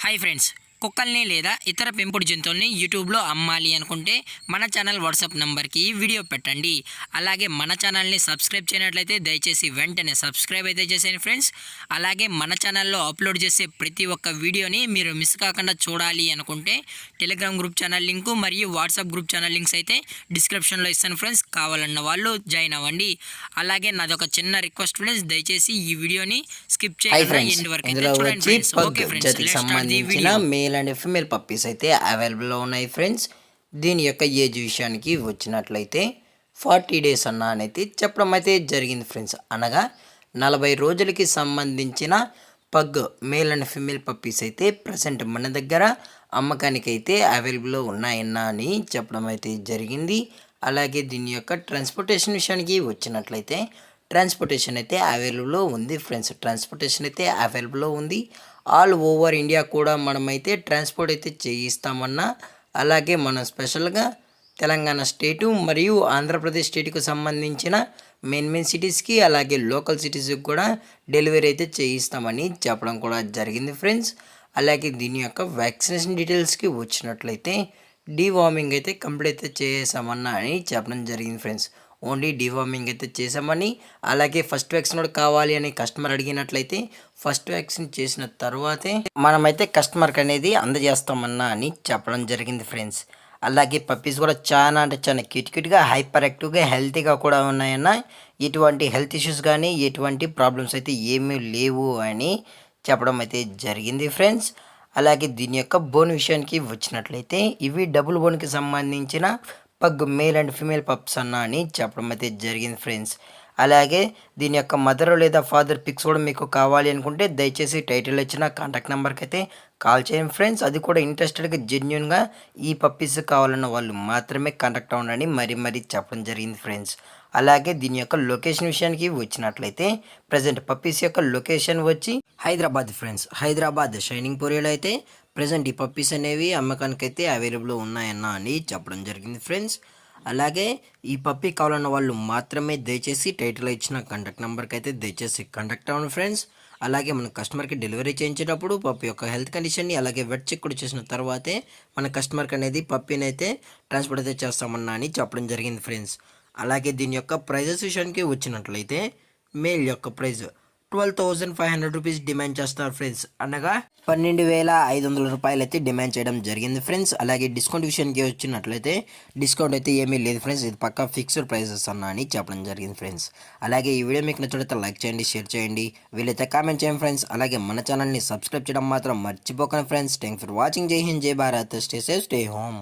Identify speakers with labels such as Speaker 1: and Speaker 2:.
Speaker 1: Hi friends, కుక్కల్ని లేదా ఇతర పెంపుడు జంతువుల్ని యూట్యూబ్లో అమ్మాలి అనుకుంటే మన ఛానల్ వాట్సాప్ నెంబర్కి వీడియో పెట్టండి. అలాగే మన ఛానల్ని సబ్స్క్రైబ్ చేయనట్లయితే దయచేసి వెంటనే సబ్స్క్రైబ్ అయితే చేసేయండి ఫ్రెండ్స్. అలాగే మన ఛానల్లో అప్లోడ్ చేసే ప్రతి ఒక్క వీడియోని మీరు మిస్ కాకుండా చూడాలి అనుకుంటే టెలిగ్రామ్ గ్రూప్ ఛానల్ లింకు మరియు వాట్సాప్ గ్రూప్ ఛానల్ లింక్స్ అయితే డిస్క్రిప్షన్లో ఇస్తాను ఫ్రెండ్స్. కావాలన్న వాళ్ళు జాయిన్ అవ్వండి. అలాగే నాదొక చిన్న రిక్వెస్ట్ ఫ్రెండ్స్, దయచేసి ఈ వీడియోని స్కిప్ చేయకుండా ఎండ్ వరకు అయితే చూడండి friends. Okay friends, let's start the video.
Speaker 2: Male and female puppies అయితే అవైలబుల్లో ఉన్నాయి ఫ్రెండ్స్. దీని యొక్క ఏజ్ విషయానికి వచ్చినట్లయితే 40 డేస్ అయితే చెప్పడం అయితే జరిగింది ఫ్రెండ్స్. అనగా 40 రోజులకి సంబంధించిన pug male and female puppies అయితే ప్రజెంట్ మన దగ్గర అమ్మకానికి అయితే అవైలబుల్లో ఉన్నాయన్నా అని చెప్పడం అయితే జరిగింది. అలాగే దీని యొక్క ట్రాన్స్పోర్టేషన్ విషయానికి వచ్చినట్లయితే ట్రాన్స్పోర్టేషన్ అయితే అవైలబుల్లో ఉంది ఫ్రెండ్స్. ట్రాన్స్పోర్టేషన్ అయితే అవైలబుల్లో ఉంది. ఆల్ ఓవర్ ఇండియా కూడా మనమైతే ట్రాన్స్పోర్ట్ అయితే చేయిస్తామన్నా. అలాగే మనం స్పెషల్గా తెలంగాణ స్టేటు మరియు ఆంధ్రప్రదేశ్ స్టేట్కు సంబంధించిన మెయిన్ సిటీస్కి అలాగే లోకల్ సిటీస్కి కూడా డెలివరీ అయితే చేయిస్తామని చెప్పడం కూడా జరిగింది ఫ్రెండ్స్. అలాగే దీని యొక్క వ్యాక్సినేషన్ డీటెయిల్స్కి వచ్చినట్లయితే డీవార్మింగ్ అయితే కంప్లీట్ అయితే చేసామన్నా అని చెప్పడం జరిగింది ఫ్రెండ్స్. ఓన్లీ డీవార్మింగ్ అయితే చేసామని, అలాగే ఫస్ట్ వ్యాక్సిన్ కూడా కావాలి అని కస్టమర్ అడిగినట్లయితే ఫస్ట్ వ్యాక్సిన్ చేసిన తర్వాతే మనమైతే కస్టమర్కి అనేది అందజేస్తామన్నా అని చెప్పడం జరిగింది ఫ్రెండ్స్. అలాగే పప్పీస్ కూడా చాలా అంటే చాలా క్యూట్గా హైపర్ యాక్టివ్గా హెల్తీగా కూడా ఉన్నాయన్న. ఎటువంటి హెల్త్ ఇష్యూస్ కానీ ఎటువంటి ప్రాబ్లమ్స్ అయితే ఏమీ లేవు అని చెప్పడం అయితే జరిగింది ఫ్రెండ్స్. అలాగే దీని యొక్క బోన్ విషయానికి వచ్చినట్లయితే ఇవి డబుల్ బోన్కి సంబంధించిన pug male and female pups అని చెప్పడం అయితే జరిగింది ఫ్రెండ్స్. అలాగే దీని యొక్క మదర్ లేదా ఫాదర్ పిక్స్ కూడా మీకు కావాలి అనుకుంటే దయచేసి టైటిల్ ఇచ్చిన కాంటాక్ట్ నెంబర్కి అయితే కాల్ చేయండి ఫ్రెండ్స్. అది కూడా ఇంట్రెస్టెడ్గా జెన్యున్గా ఈ పప్పీస్ కావాలన్న వాళ్ళు మాత్రమే కాంటాక్ట్ అవ్వండి మరీ చెప్పడం జరిగింది ఫ్రెండ్స్. అలాగే దీని యొక్క లొకేషన్ విషయానికి వచ్చినట్లయితే ప్రజెంట్ పప్పీస్ యొక్క లొకేషన్ వచ్చి హైదరాబాద్ ఫ్రెండ్స్. హైదరాబాద్ షైనింగ్ పూరిలో అయితే ప్రజెంట్ ఈ పప్పీస్ అనేవి అమ్మకానికి అయితే అవైలబుల్ ఉన్నాయన్న అని చెప్పడం జరిగింది ఫ్రెండ్స్. అలాగే ఈ పప్పీ కావాలన్న వాళ్ళు మాత్రమే దయచేసి టైటిల్ ఇచ్చిన కాంటాక్ట్ నెంబర్కి అయితే దయచేసి కాంటాక్ట్ అవ్వండి ఫ్రెండ్స్. అలాగే మన కస్టమర్కి డెలివరీ చేయించేటప్పుడు పప్పీ యొక్క హెల్త్ కండిషన్ని అలాగే వెట్ చెక్ కూడా చేసిన తర్వాతే మన కస్టమర్కి అనేది పప్పీని అయితే ట్రాన్స్పోర్ట్ అయితే చేస్తామన్నా అని చెప్పడం జరిగింది ఫ్రెండ్స్. అలాగే దీని యొక్క ప్రైజెస్ విషయానికి వచ్చినట్లయితే మేల్ యొక్క ప్రైజ్ 12,500 రూపీస్ డిమాండ్ చేస్తారు ఫ్రెండ్స్. అనగా 12,500 రూపాయలు అయితే డిమాండ్ చేయడం జరిగింది ఫ్రెండ్స్. అలాగే డిస్కౌంట్ విషయానికి వచ్చినట్లయితే డిస్కౌంట్ అయితే ఏమీ లేదు ఫ్రెండ్స్. ఇది పక్కా ఫిక్స్డ్ ప్రైజెస్ అని చెప్పడం జరిగింది ఫ్రెండ్స్. అలాగే ఈ వీడియో మీకు నచ్చినట్లయితే లైక్ చేయండి, షేర్ చేయండి, వీలైతే కామెంట్ చేయండి ఫ్రెండ్స్. అలాగే మన ఛానల్ని సబ్స్క్రైబ్ చేయడం మాత్రం మర్చిపోకండి ఫ్రెండ్స్. Thanks for watching. జై హింద్, జై Bharat, stay safe, stay home.